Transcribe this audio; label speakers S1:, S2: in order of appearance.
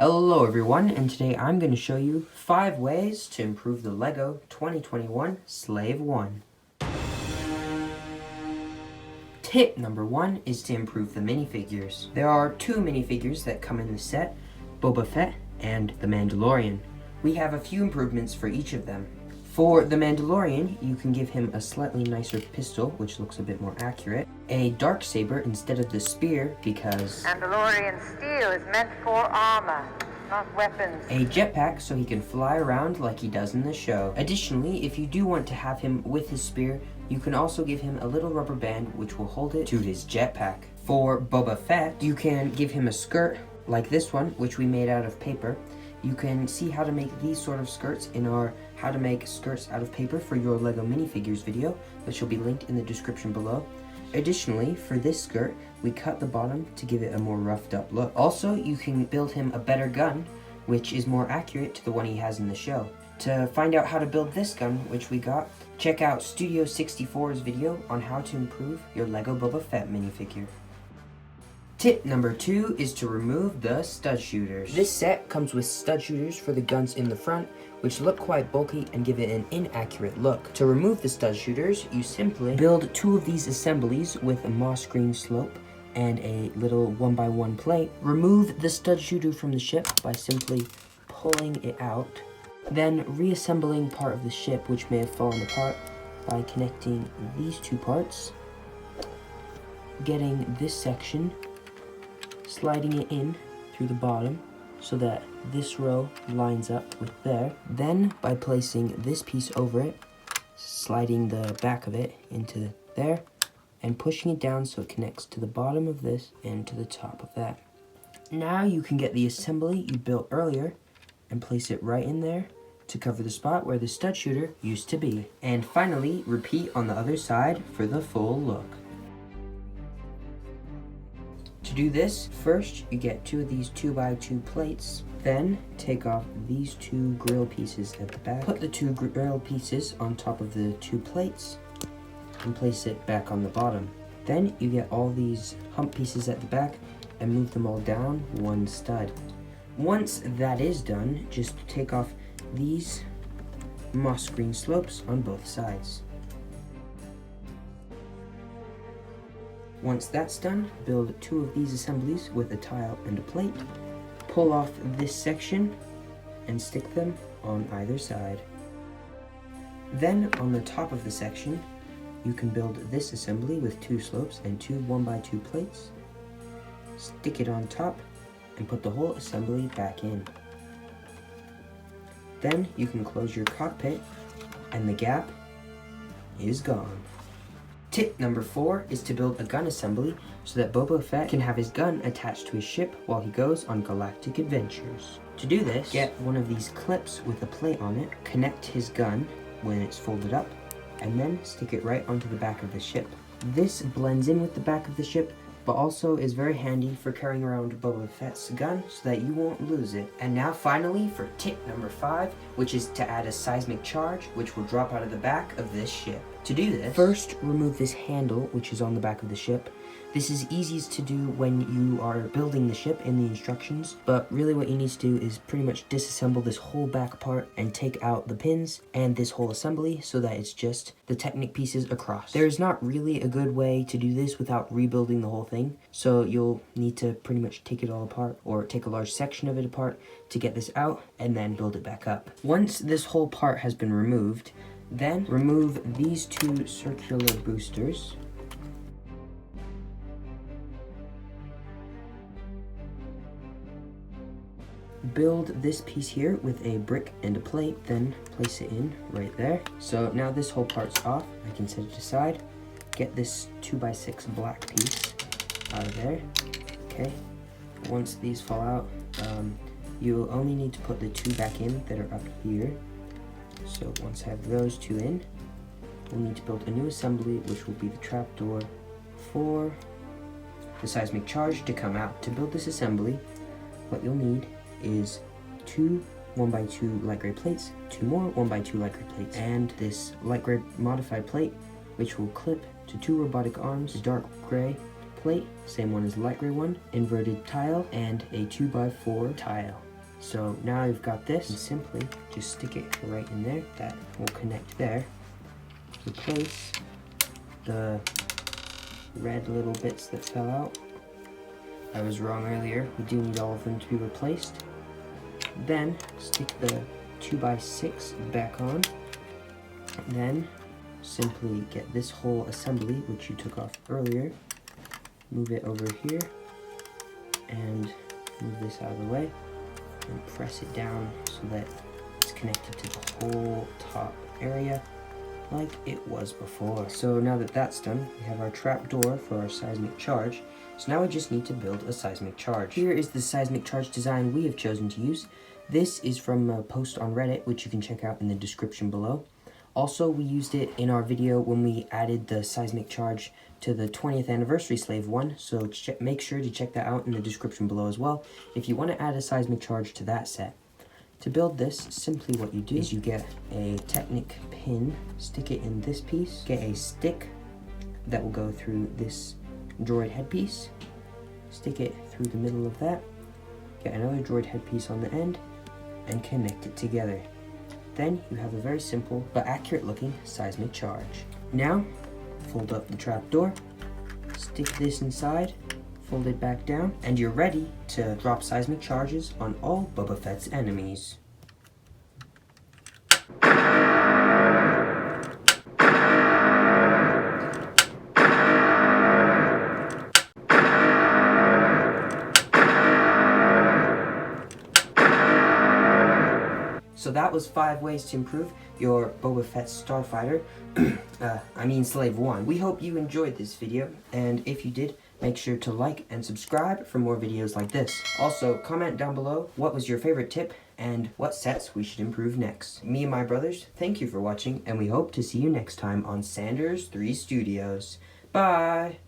S1: Hello everyone, and today I'm going to show you 5 ways to improve the LEGO 2021 Slave 1. Tip number 1 is to improve the minifigures. There are 2 minifigures that come in the set, Boba Fett and the Mandalorian. We have a few improvements for each of them. For the Mandalorian, you can give him a slightly nicer pistol, which looks a bit more accurate, a darksaber instead of the spear because
S2: Mandalorian steel is meant for armor, not weapons.
S1: A jetpack so he can fly around like he does in the show. Additionally, if you do want to have him with his spear, you can also give him a little rubber band which will hold it to his jetpack. For Boba Fett, you can give him a skirt like this one, which we made out of paper. You can see how to make these sort of skirts in our How to Make Skirts Out of Paper for Your LEGO Minifigures video, which will be linked in the description below. Additionally, for this skirt, we cut the bottom to give it a more roughed up look. Also, you can build him a better gun, which is more accurate to the one he has in the show. To find out how to build this gun, which we got, check out Studio 64's video on how to improve your LEGO Boba Fett minifigure. Tip number 2 is to remove the stud shooters. This set comes with stud shooters for the guns in the front, which look quite bulky and give it an inaccurate look. To remove the stud shooters, you simply build 2 of these assemblies with a moss green slope and a little 1x1 plate. Remove the stud shooter from the ship by simply pulling it out, then reassembling part of the ship which may have fallen apart by connecting these 2 parts, getting this section, sliding it in through the bottom so that this row lines up with there. Then by placing this piece over it, sliding the back of it into there, and pushing it down so it connects to the bottom of this and to the top of that. Now you can get the assembly you built earlier and place it right in there to cover the spot where the stud shooter used to be. And finally, repeat on the other side for the full look. To do this, first you get 2 of these 2x2 plates, then take off these 2 grill pieces at the back. Put the 2 grill pieces on top of the 2 plates and place it back on the bottom. Then you get all these hump pieces at the back and move them all down 1 stud. Once that is done, just take off these moss green slopes on both sides. Once that's done, build 2 of these assemblies with a tile and a plate. Pull off this section and stick them on either side. Then on the top of the section, you can build this assembly with 2 slopes and 2 1x2 plates. Stick it on top and put the whole assembly back in. Then you can close your cockpit and the gap is gone. Tip number 4 is to build a gun assembly so that Boba Fett can have his gun attached to his ship while he goes on galactic adventures. To do this, get one of these clips with a plate on it, connect his gun when it's folded up, and then stick it right onto the back of the ship. This blends in with the back of the ship, but also is very handy for carrying around Boba Fett's gun so that you won't lose it. And now finally for tip number 5, which is to add a seismic charge, which will drop out of the back of this ship. To do this, first remove this handle which is on the back of the ship. This is easiest to do when you are building the ship in the instructions, but really what you need to do is pretty much disassemble this whole back part and take out the pins and this whole assembly so that it's just the Technic pieces across. There is not really a good way to do this without rebuilding the whole thing, so you'll need to pretty much take it all apart or take a large section of it apart to get this out and then build it back up. Once this whole part has been removed, then remove these 2 circular boosters. Build this piece here with a brick and a plate, then place it in right there. So now this whole part's off, I can set it aside. Get this 2x6 black piece out of there. Okay, once these fall out, you'll only need to put the 2 back in that are up here. So once I have those 2 in, we'll need to build a new assembly, which will be the trapdoor for the seismic charge to come out. To build this assembly, what you'll need is 2 1x2 light gray plates, 2 more 1x2 light gray plates, and this light gray modified plate, which will clip to 2 robotic arms, a dark gray plate, same one as the light gray one, inverted tile, and a 2x4 tile. So now you've got this, and simply just stick it right in there. That will connect there. Replace the red little bits that fell out. I was wrong earlier. We do need all of them to be replaced. Then stick the 2x6 back on. Then simply get this whole assembly, which you took off earlier, move it over here, and move this out of the way, and press it down so that it's connected to the whole top area like it was before. So now that that's done, we have our trap door for our seismic charge. So now we just need to build a seismic charge. Here is the seismic charge design we have chosen to use. This is from a post on Reddit, which you can check out in the description below. Also, we used it in our video when we added the seismic charge to the 20th anniversary Slave 1, so make sure to check that out in the description below as well if you want to add a seismic charge to that set. To build this, simply what you do is you get a Technic pin, stick it in this piece, get a stick that will go through this droid headpiece, stick it through the middle of that, get another droid headpiece on the end, and connect it together. Then you have a very simple but accurate looking seismic charge. Now, fold up the trapdoor, stick this inside, fold it back down, and you're ready to drop seismic charges on all Boba Fett's enemies. So that was 5 ways to improve your Boba Fett Starfighter, Slave 1. We hope you enjoyed this video, and if you did, make sure to like and subscribe for more videos like this. Also, comment down below what was your favorite tip and what sets we should improve next. Me and my brothers, thank you for watching, and we hope to see you next time on Sanders 3 Studios. Bye!